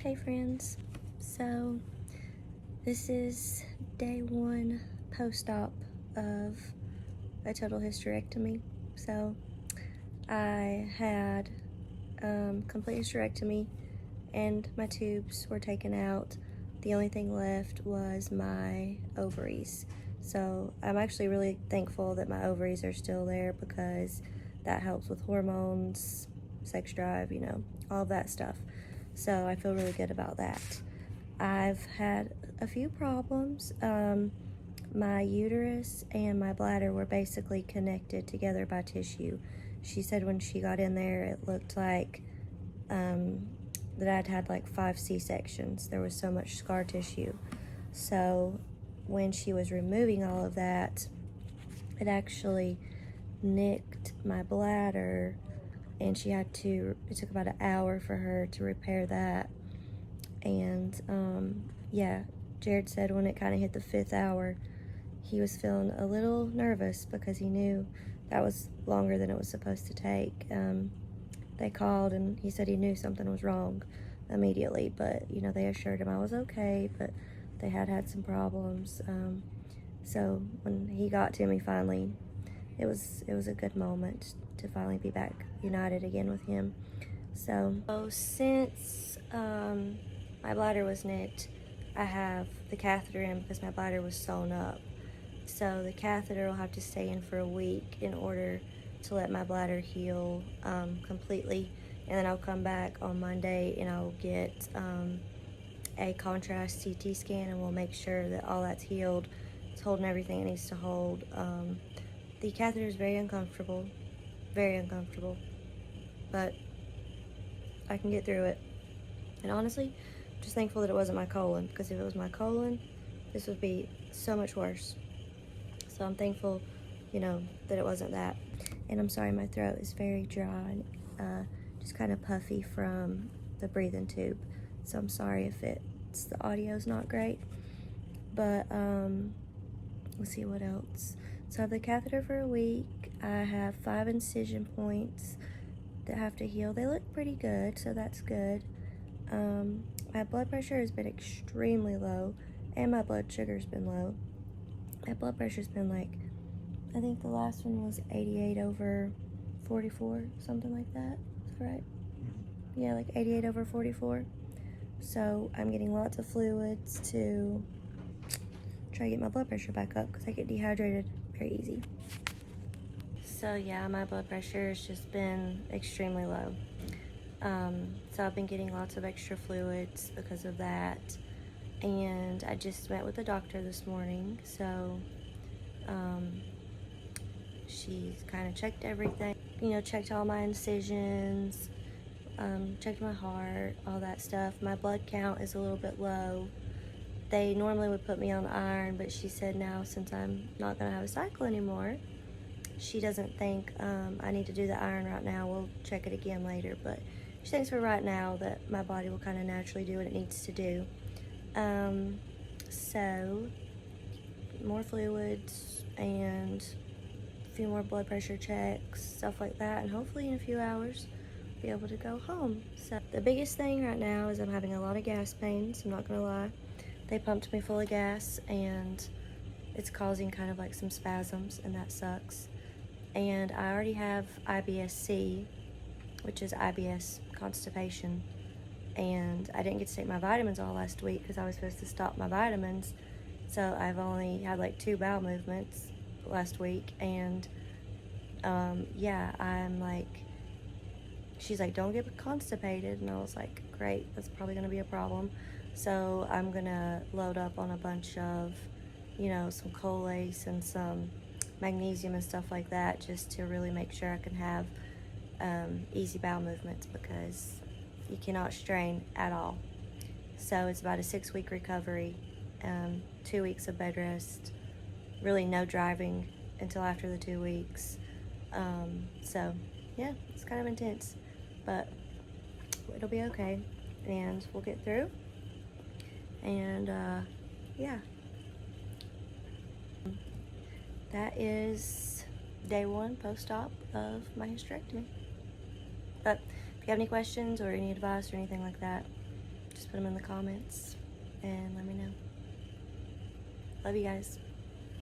Hey friends, so this is day 1 post-op of a total hysterectomy. So I had complete hysterectomy and my tubes were taken out. The only thing left was my ovaries. So I'm actually really thankful that my ovaries are still there because that helps with hormones, sex drive, all of that stuff. So I feel really good about that. I've had a few problems. My uterus and my bladder were basically connected together by tissue. She said when she got in there, it looked like that I'd had like 5 C-sections. There was so much scar tissue. So when she was removing all of that, it actually nicked my bladder, and it took about an hour for her to repair that. And yeah, Jared said when it kind of hit the 5th hour, he was feeling a little nervous because he knew that was longer than it was supposed to take. They called and he said he knew something was wrong immediately, but they assured him I was okay, but they had some problems. So when he got to me finally, it was a good moment to finally be back united again with him. So since my bladder was nicked, I have the catheter in because my bladder was sewn up. So the catheter will have to stay in for a week in order to let my bladder heal completely. And then I'll come back on Monday and I'll get a contrast CT scan, and we'll make sure that all that's healed. It's holding everything it needs to hold. The catheter is very uncomfortable, but I can get through it. And honestly, I'm just thankful that it wasn't my colon, because if it was my colon, this would be so much worse. So I'm thankful, that it wasn't that. And I'm sorry, my throat is very dry and just kind of puffy from the breathing tube. So I'm sorry if the audio's not great. But let's see what else. So I have the catheter for a week. I have 5 incision points that have to heal. They look pretty good, so that's good. My blood pressure has been extremely low, and my blood sugar's been low. My blood pressure's been I think the last one was 88/44, something like that. Is that right? Yeah, 88/44. So I'm getting lots of fluids to try to get my blood pressure back up because I get dehydrated very easy. So yeah, my blood pressure has just been extremely low. So I've been getting lots of extra fluids because of that. And I just met with the doctor this morning, so she's kind of checked everything, checked all my incisions, checked my heart, all that stuff. My blood count is a little bit low. They normally would put me on iron, but she said now, since I'm not going to have a cycle anymore, she doesn't think I need to do the iron right now. We'll check it again later, but she thinks for right now that my body will kind of naturally do what it needs to do. So more fluids and a few more blood pressure checks, stuff like that, and hopefully in a few hours be able to go home. So the biggest thing right now is I'm having a lot of gas pains. I'm not gonna lie. They pumped me full of gas and it's causing kind of some spasms, and that sucks. And I already have IBS-C, which is IBS constipation, and I didn't get to take my vitamins all last week because I was supposed to stop my vitamins. So I've only had 2 bowel movements last week, and yeah, she's like, don't get constipated, and I was like, great, that's probably gonna be a problem. So I'm gonna load up on a bunch of some Colace and some magnesium and stuff like that, just to really make sure I can have easy bowel movements, because you cannot strain at all. So it's about a 6-week recovery, 2 weeks of bed rest, really no driving until after the 2 weeks. So yeah, it's kind of intense, but it'll be okay, and we'll get through. And yeah, that is day 1 post-op of my hysterectomy. But if you have any questions or any advice or anything like that, just put them in the comments and let me know. Love you guys.